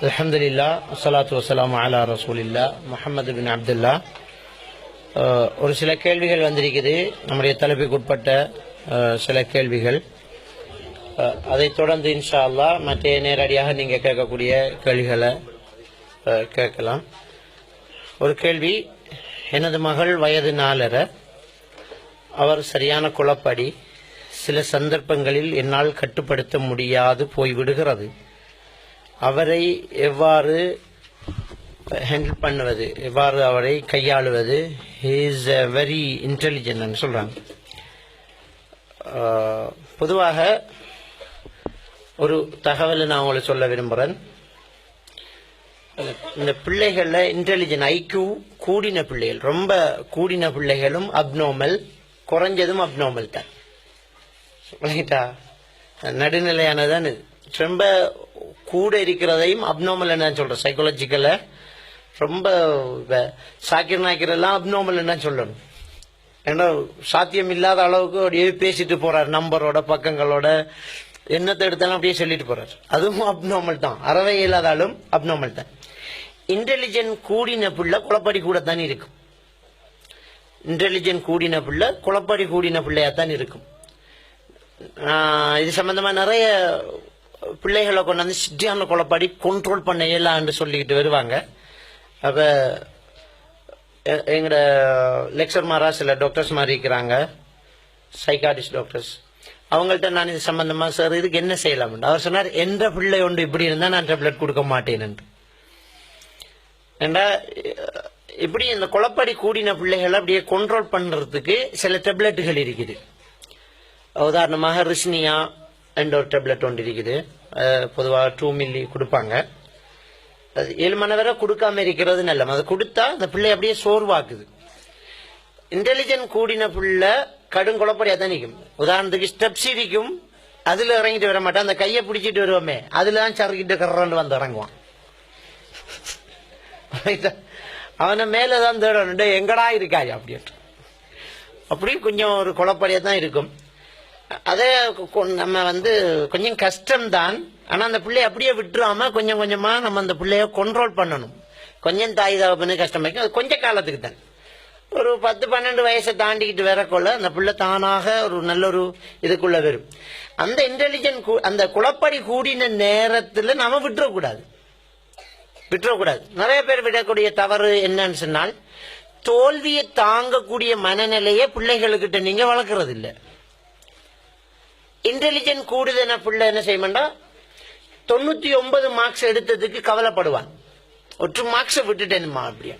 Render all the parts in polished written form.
அல்ஹம்துலில்லாஹ் வஸ்ஸலாத்து வஸ்ஸலாமு அலா ரசூலில்லாஹ் முஹம்மது பின் அப்துல்லா. ஒரு சில கேள்விகள் வந்திருக்குது, நம்முடைய தலைப்புக்கு உட்பட்ட சில கேள்விகள். அதைத் தொடர்ந்து இன்ஷா அல்லாஹ் மற்ற நேரடியாக நீங்கள் கேட்கக்கூடிய கேள்விகளை கேட்கலாம். ஒரு கேள்வி: எனது மகள் வயது 4.5. அவர் சரியான குழப்படி. சில சந்தர்ப்பங்களில் என்னால் கட்டுப்படுத்த முடியாது போய்விடுகிறது. அவரை எவ்வாறு ஹேண்டில் பண்ணுவது, எவ்வாறு அவரை கையாளுவது? ஹி இஸ் வெரி இன்டெலிஜென்ட்னு சொல்கிறாங்க. பொதுவாக ஒரு தகவலை நான் உங்களுக்கு சொல்ல விரும்புகிறேன். இந்த பிள்ளைகளில் இன்டெலிஜென்ட் ஐக்யூ கூடின பிள்ளைகள், ரொம்ப கூடின பிள்ளைகளும் அப்நார்மல், குறைஞ்சதும் அப்நார்மல் தான். ரைட்டா? நடுநிலையானதான் இது. ரொம்ப கூட இருக்கிறதையும் அப்நார்மல் என்ன சொல்கிறேன். சைக்காலஜிக்கலை ரொம்ப சாக்கிர நாய்க்கிறெல்லாம் அப்நார்மல் என்ன சொல்லணும். ஏன்னா சாத்தியம் இல்லாத அளவுக்கு அப்படியே பேசிட்டு போகிறார், நம்பரோட பக்கங்களோட என்னத்தை எடுத்தாலும் அப்படியே சொல்லிட்டு போகிறார். அதுவும் அப்நார்மல் தான். அறவே இல்லாதாலும் அப்நார்மல் தான். இன்டெலிஜென்ட் கூடின பிள்ளை குழப்படி கூட தான் இருக்கும். இன்டெலிஜென்ட் கூடின பிள்ளை குழப்படி கூடின பிள்ளையாத்தான் இருக்கும். இது சம்பந்தமாக நிறைய பிள்ளைகளை கொண்டு வந்து சிட்டியான குழப்படி கண்ட்ரோல் பண்ண இயலான்னு சொல்லிக்கிட்டு வருவாங்க. அப்போ எங்களோட லெக்சர் மாரா சில டாக்டர்ஸ் மாதிரி இருக்கிறாங்க, சைக்காட்டிஸ்ட் டாக்டர்ஸ். அவங்கள்ட்ட நான் இது சம்பந்தமாக, சார் இதுக்கு என்ன செய்யலாம்? அவர் சொன்னார், எந்த பிள்ளை ஒன்று இப்படி இருந்தால் நான் டேப்லெட் கொடுக்க மாட்டேன். ஏண்டா இப்படி இந்த குழப்படி கூடின பிள்ளைகளை அப்படியே கண்ட்ரோல் பண்ணுறதுக்கு சில டேப்லெட்டுகள் இருக்குது. உதாரணமாக ரிஸ்னியா என்ற ஒரு டேப்லெட் ஒன்று இருக்குது. பொதுவாக 2 மில்லி கொடுப்பாங்க. அது 7 மணி வரை கொடுக்காம இருக்கிறது நல்ல. அதை கொடுத்தா அந்த பிள்ளை அப்படியே சோர்வாக்குது. இன்டெலிஜென்ட் கூடின பிள்ளை கடும் குழப்படியாக தான் நிற்கும். உதாரணத்துக்கு ஸ்டெப்ஸ் இருக்கும், அதில் இறங்கிட்டு வர மாட்டான். அந்த கையை பிடிச்சிட்டு வருவோமே, அதில் தான் சறுக்கிட்டு கர்றன்னு வந்து இறங்குவான். அவனை மேலே தான் தேடணும், எங்கடா இருக்காது அப்படின்ட்டு. அப்படி கொஞ்சம் ஒரு குழப்படியாக தான் இருக்கும். அதே நம்ம கொஞ்சம் கஷ்டம்தான். ஆனால் அந்த பிள்ளைய அப்படியே விட்டுறாம கொஞ்சம் கொஞ்சமாக நம்ம அந்த பிள்ளைய கண்ட்ரோல் பண்ணணும். கொஞ்சம் தாய் தகப்பனு கஷ்டமாக்கும். அது கொஞ்சம் காலத்துக்கு தான். ஒரு 10-12 வயசை தாண்டிக்கிட்டு வரக்குள்ள அந்த பிள்ளை தானாக ஒரு நல்ல ஒரு இதுக்குள்ள வரும். அந்த இன்டெலிஜென்ட் அந்த குழப்படி கூடின நேரத்தில் நாம விட்டுறக்கூடாது. நிறைய பேர் விடக்கூடிய தவறு என்னன்னு சொன்னால், தோல்வியை தாங்கக்கூடிய மனநிலையை பிள்ளைகளுக்கிட்ட நீங்க வளர்க்கறது இல்லை. இன்டெலிஜென்ட் கூடுதன பிள்ளை என்ன செய்யமாட்டா, 99 மார்க்ஸ் எடுத்ததுக்கு கவலைப்படுவான். ஒரு மார்க்ஸை விட்டுட்டேன்மா அப்படியா.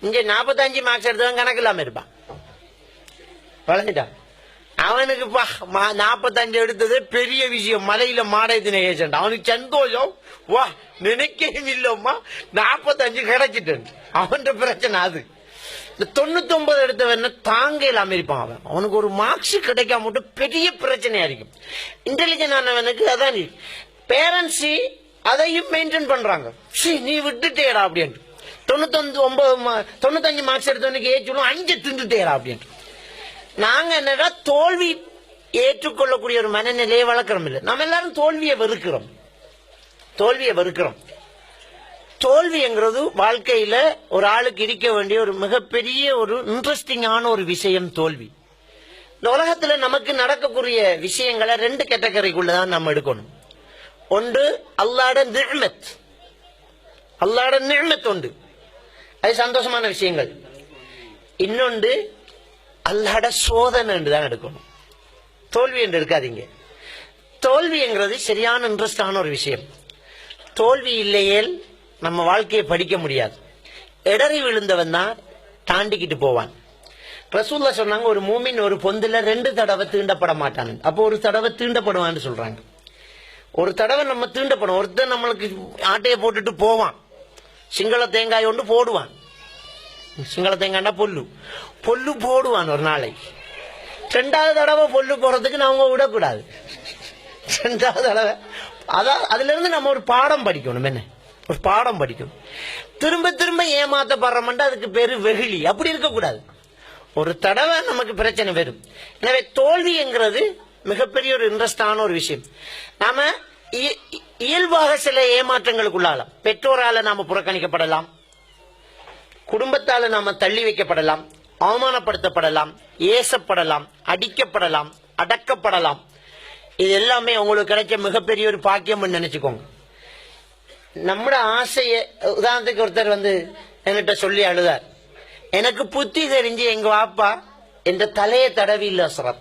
இங்க 45 மார்க்ஸ் எடுத்தவன் கணக்கு இல்லாம இருப்பான். வளர்ந்துட்டான். அவனுக்கு 45 எடுத்தது பெரிய விஷயம். மலையில மாடத்தின ஏஜென்ட் அவனுக்கு சந்தோஷம். வா, நினைக்கவும் இல்லம்மா 45 கிடைச்சிட்டேன். அவன் பிரச்சனை அது. இந்த 99 எடுத்தவன் தாங்க இல்லாம இருப்பான். அவனுக்கு ஒரு மார்க்ஸ் கிடைக்காம மட்டும் பெரிய பிரச்சனையா இருக்கும். இன்டெலிஜென்ட் ஆனவனுக்கு அதான் பேரண்ட்ஸ் அதையும் மெயின்டைன் பண்றாங்க. நீ விட்டுட்டேடா அப்படின்ட்டு. 95 மார்க்ஸ் எடுத்தவனுக்கு ஏச்சுலும் 5 திண்டுட்டேடா அப்படின்ட்டு. நாங்க என்னடா தோல்வி ஏற்றுக்கொள்ளக்கூடிய ஒரு மனநிலையை வளர்க்கிறோம். இல்லை, நம்ம எல்லாரும் தோல்வியை வெறுக்கிறோம். தோல்விங்கிறது வாழ்க்கையில ஒரு ஆளுக்கு இருக்க வேண்டிய ஒரு மிகப்பெரிய ஒரு இன்ட்ரெஸ்டிங்கான ஒரு விஷயம் தோல்வி. இந்த உலகத்துல நமக்கு நடக்கக்கூடிய விஷயங்களை 2 கேட்டகரிக்குள்ளதான் நம்ம எடுக்கணும். ஒன்று அல்லாஹ்வுடைய நிஅமத் உண்டு, அது சந்தோஷமான விஷயங்கள். இன்னொன்று அல்லாஹ்வுடைய சோதனை என்று தான் எடுக்கணும். தோல்வி என்று இருக்காதீங்க. தோல்விங்கிறது சரியான இன்ட்ரெஸ்டான ஒரு விஷயம். தோல்வி இல்லையே நம்ம வாழ்க்கையை படிக்க முடியாது. இடறி விழுந்தவன் தான் தாண்டிக்கிட்டு போவான். ரசூலுல்லாஹ் சொன்னாங்க, ஒரு மூமின் ஒரு பொந்துல 2 தடவை தீண்டப்பட மாட்டான். அப்போ ஒரு தடவை தீண்டப்படுவான்னு சொல்றாங்க. ஒரு தடவை நம்ம தீண்டப்படும். ஒருத்தர் நம்மளுக்கு ஆட்டையை போட்டுட்டு போவான், சிங்கள தேங்காய் ஒன்று போடுவான். சிங்கள தேங்காய்னா பொல்லு போடுவான் ஒரு நாளைக்கு. 2வது தடவை பொல்லு போறதுக்கு நாம விடக்கூடாது. 2வது தடவை அதுல இருந்து நம்ம ஒரு பாடம் படிக்கணும். என்ன ஒரு பாடம் படிக்கணும். திரும்ப திரும்ப ஏமாத்தப்படுறோம்னா அதுக்கு பேரு வெகுளி. அப்படி இருக்கக்கூடாது. ஒரு தடவை நமக்கு பிரச்சனை வரும். எனவே தோல்விங்கிறது மிகப்பெரிய ஒரு இன்ட்ரெஸ்டான ஒரு விஷயம். நாம இயல்பாக சில ஏமாற்றங்களுக்குள்ளாலாம். பெற்றோரால நாம புறக்கணிக்கப்படலாம், குடும்பத்தால நாம தள்ளி வைக்கப்படலாம், அவமானப்படுத்தப்படலாம், ஏசப்படலாம், அடிக்கப்படலாம், அடக்கப்படலாம். இது எல்லாமே உங்களுக்கு கிடைச்ச மிகப்பெரிய ஒரு பாக்கியம் நினைச்சுக்கோங்க. நம்மட ஆசைய, உதாரணத்துக்கு ஒருத்தர் என்கிட்ட சொல்லி அழுதார், எனக்கு புத்தி தெரிஞ்சு எங்க வாப்பா என்ற தலையை தடவி இல்ல அசரத்.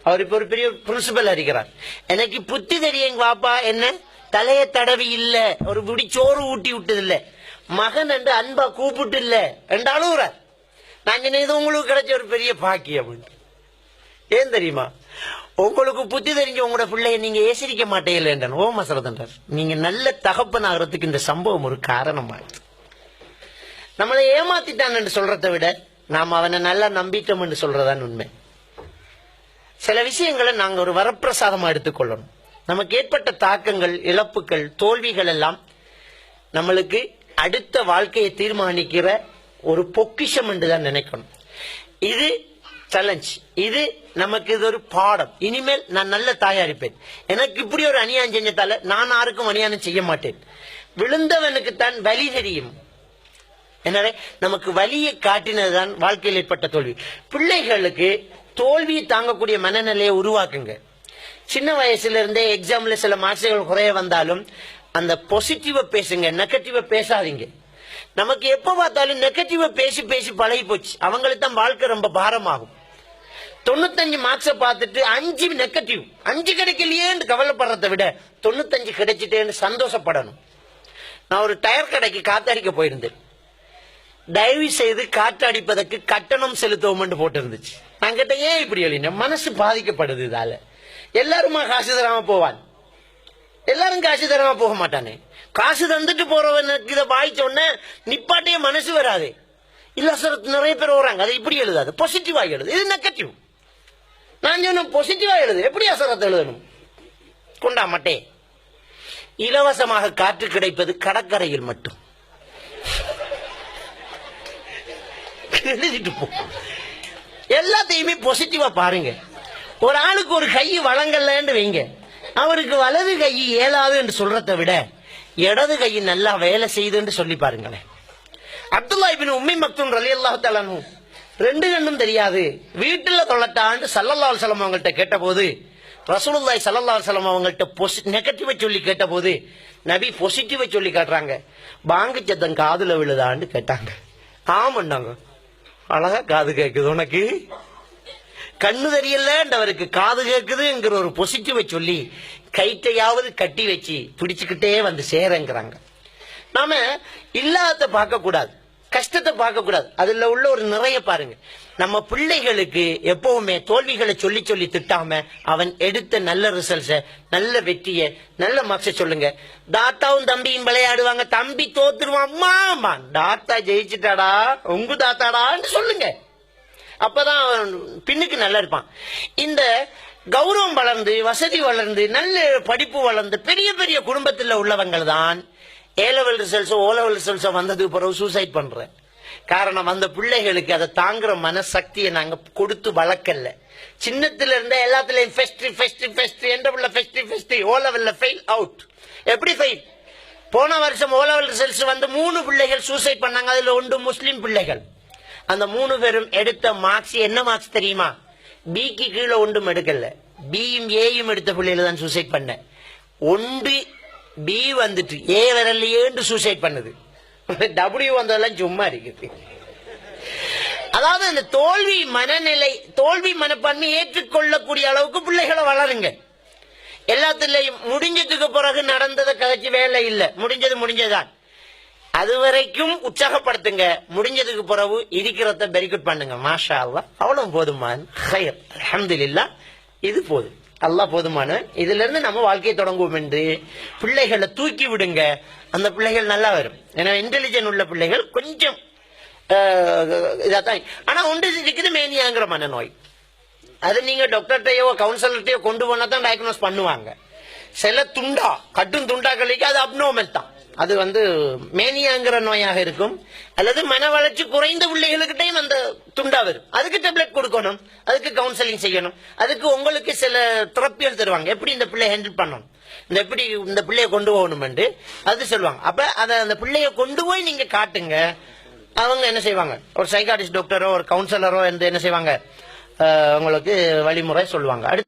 அவர் இப்ப ஒரு பெரிய பிரின்சிபல் அறிகிறார். எனக்கு புத்தி தெரிய எங்க வாப்பா என்ன தலையை தடவி இல்ல, ஒரு குடி சோறு ஊட்டி விட்டது இல்ல, மகன் என்று அன்பா கூப்பிட்டு இல்ல என்று அழுகுறார். நான் இது உங்களுக்கு கிடைச்ச ஒரு பெரிய பாக்கியம். ஏன் தெரியுமா? உங்களுக்கு புத்தி தெரிஞ்ச உங்களோட பிள்ளைய நீங்க ஏசிரிக்க மாட்டேங்கல என்றான். ஓ மசரதன்றார், நீங்க நல்ல தகப்பன் ஆகிறதுக்கு இந்த சம்பவம் ஒரு காரணமாயிடுச்சு. நம்மளை ஏமாத்திட்டான் என்று சொல்றதை விட நாம் அவனை நல்லா நம்பிட்டோம் என்று சொல்றதான் உண்மை. சில விஷயங்களை நாங்க ஒரு வரப்பிரசாதமா எடுத்துக்கொள்ளணும். நமக்கு ஏற்பட்ட தாக்கங்கள், இழப்புகள், தோல்விகள் எல்லாம் நம்மளுக்கு அடுத்த வாழ்க்கையை தீர்மானிக்கிற ஒரு பொக்கிஷம் என்றுதான் நினைக்கணும். இது சேலஞ்ச், இது நமக்கு இது ஒரு பாடம். இனிமேல் நான் நல்ல தயாரிப்பேன். எனக்கு இப்படி ஒரு அநியாயம் செஞ்சதால நான் யாருக்கும் அநியாயம் செய்ய மாட்டேன். விழுந்தவனுக்கு தான் வலி தெரியும். எனவே நமக்கு வலியை காட்டினதுதான் வாழ்க்கையில் ஏற்பட்ட தோல்வி. பிள்ளைகளுக்கு தோல்வியை தாங்கக்கூடிய மனநிலையை உருவாக்குங்க. சின்ன வயசுல இருந்தே எக்ஸாம்ல சில மார்க்ஸ்கள் குறைய வந்தாலும் அந்த பாசிட்டிவா பேசுங்க, நெகட்டிவா பேசாதீங்க. நமக்கு எப்ப பார்த்தாலும் நெகட்டிவா பேசி பேசி பழகி போச்சு. அவங்களுக்கு தான் வாழ்க்கை ரொம்ப பாரமாகும். 95 மார்க்ஸை பார்த்துட்டு 5 நெகட்டிவ், 5 கிடைக்கலையேன்னு கவலைப்படுறதை விட 95 கிடைச்சிட்டேன்னு சந்தோஷப்படணும். நான் ஒரு டயர் கடைக்கு காத்தடிக்க போயிருந்தேன். தயவு செய்து காற்று அடிப்பதற்கு கட்டணம் செலுத்தவும் போட்டு இருந்துச்சு. நான் கிட்ட ஏன் இப்படி எழுதின, மனசு பாதிக்கப்படுது. இதால எல்லாருமா காசு தராம போவான், எல்லாரும் காசு தராம போக மாட்டானே. காசு தந்துட்டு போறவனுக்கு இதை வாய்ச்ச உடனே நிப்பாட்டையே மனசு வராது. இல்ல சார், நிறைய பேர் வராங்க, அதை இப்படி எழுதாது, பாசிட்டிவா எழுது. இது நெகட்டிவ். நான் சொன்ன பாசிட்டிவா எழுது. எப்படி அசரத்தை எழுதணும்? கொண்டா மாட்டே. இலவசமாக காற்று கிடைப்பது கடற்கரையில் மட்டும். எழுதிட்டு போ. எல்லாத்தையுமே பாசிட்டிவா பாருங்க. ஒரு ஆளுக்கு ஒரு கை வழங்கலன்னு வைங்க, அவருக்கு வலது கை இயலாது என்று சொல்றதை விட இடது கை நல்லா வேலை செய்யுதுன்னு சொல்லி பாருங்களேன். அப்துல்லா இப்னு உம்மி மக்தூம் ரலியல்லாஹு தஆலா அன்ஹு 2 கண்ணும் தெரியாது, வீட்டுல தொலைட்டான்னு ஸல்லல்லாஹு அலைஹி வஸல்லம் அவங்கள்ட்ட கேட்டபோது, ரசூலுல்லாஹி ஸல்லல்லாஹு அலைஹி வஸல்லம் அவங்கள்ட்ட நெகட்டிவா சொல்லி கேட்டபோது நபி பாசிட்டிவா சொல்லி காட்டுறாங்க. பாங்கு சத்தம் காதுல விழுதான்னு கேட்டாங்க. ஆமாண்டாங்க. அழகா காது கேக்குது உனக்கு, கண்ணு தெரியலன்றவருக்கு காது கேக்குதுங்கிற ஒரு பாசிட்டிவை சொல்லி கைட்டையாவது கட்டி வச்சு பிடிச்சுக்கிட்டே வந்து சேரங்கிறாங்க. நாம இல்லாத பார்க்க கூடாது, கஷ்டத்தை பார்க்க கூடாது, அதுல உள்ள ஒரு நிறைய பாருங்க. நம்ம பிள்ளைகளுக்கு எப்பவுமே தோல்விகளை சொல்லி சொல்லி திட்டாம அவன் எடுத்த நல்ல ரிசல்ட்ஸ, நல்ல வெற்றிய, நல்ல மார்க்ஸ சொல்லுங்க. தாத்தாவும் தம்பியும் விளையாடுவாங்க, தம்பி தோத்துருவான், அம்மா தாத்தா ஜெயிச்சுட்டாடா, உங்க தாத்தாடான்னு சொல்லுங்க. அப்பதான் பின்னுக்கு நல்லா இருப்பான். இந்த கௌரவம் வளர்ந்து, வசதி வளர்ந்து, நல்ல படிப்பு வளர்ந்து பெரிய பெரிய குடும்பத்தில் உள்ளவங்கள் தான் ஏ லெவல் ரிசல்ட்ஸோ ஓ லெவல் ரிசல்ட்ஸோ வந்ததுக்கு பிறகு சூசைட் பண்ற. காரணம், அந்த பிள்ளைகளுக்கு அதை தாங்குற மனசக்தியை நாங்க கொடுத்து வளர்க்கல. சின்னத்துல இருந்த எல்லாத்துலயும் ஃபெஸ்ட் என்ற பிள்ளை ஃபெஸ்ட் ஓ லெவல்ல ஃபெயில் அவுட். எப்படி ஃபெயில்? போன வருஷம் ஓ லெவல் ரிசல்ட்ஸ் வந்து 3 பிள்ளைகள் சூசைட் பண்ணாங்க. அதுல 1 முஸ்லிம் பிள்ளைகள். அந்த 3 பேரும் எடுத்த மார்க்ஸ் என்ன மார்க்ஸ் தெரியுமா? பிக்கு கீழே ஒன்றும் எடுக்கல, பியும் ஏயும் எடுத்த பிள்ளைகள் தான் சூசைட் பண்ண. 1 பி வந்துட்டு ஏ வரலையேன்னு சூசைட் பண்ணுது. டபிள்யூ வந்ததெல்லாம் சும்மா இருக்குது. அதாவது அந்த தோல்வி மனநிலை, தோல்வி மனப்பான்மை ஏற்றுக்கொள்ளக்கூடிய அளவுக்கு பிள்ளைகளை வளருங்க. எல்லாத்துலயும் முடிஞ்சதுக்கு பிறகு நடந்ததை கதைச்சு வேலை இல்லை, முடிஞ்சதுதான். அது வரைக்கும் உற்சாகப்படுத்துங்க. முடிஞ்சதுக்கு பிறகு இருக்கிறத பெரிகுட் பண்ணுங்க. மாஷா அல்லாஹ், அவ்வளவு போதுமான். ஹைர், அல்ஹம்துலில்லாஹ், இது போதும். அல்லாஹ் போதுமானவன். இதுல இருந்து நம்ம வாழ்க்கையை தொடங்குவோம் என்று பிள்ளைகளை தூக்கி விடுங்க. அந்த பிள்ளைகள் நல்லா வரும். ஏன்னா இன்டெலிஜென்ட் உள்ள பிள்ளைகள் கொஞ்சம் இதாத்தான். ஆனா ஒன்று இருக்குது, மேனியாங்கிற மனநோய். அது நீங்க டாக்டர்கிட்டயோ கவுன்சிலர்கிட்டயோ கொண்டு போனா தான் டயக்னோஸ் பண்ணுவாங்க. சில கட்டும் துண்டாக்களுக்கு அது அப்நார்மல் தான். அது மேனியாங்கிற நோயாக இருக்கும், அல்லது மன வளர்ச்சி குறைந்த பிள்ளைகளுக்கிட்டையும் அந்த துண்டா வரும். அதுக்கு டேப்லெட் கொடுக்கணும், அதுக்கு கவுன்சிலிங் செய்யணும், அதுக்கு உங்களுக்கு சில தெரப்பிகள் தருவாங்க, எப்படி இந்த பிள்ளைய ஹேண்டில் பண்ணணும், எப்படி இந்த பிள்ளைய கொண்டு போகணும் அது சொல்லுவாங்க. அப்ப அதை அந்த பிள்ளைய கொண்டு போய் நீங்க காட்டுங்க. அவங்க என்ன செய்வாங்க, ஒரு சைக்காட்ரிஸ்ட் டாக்டரோ ஒரு கவுன்சிலரோ என்ன செய்வாங்க, உங்களுக்கு வழிமுறை சொல்லுவாங்க.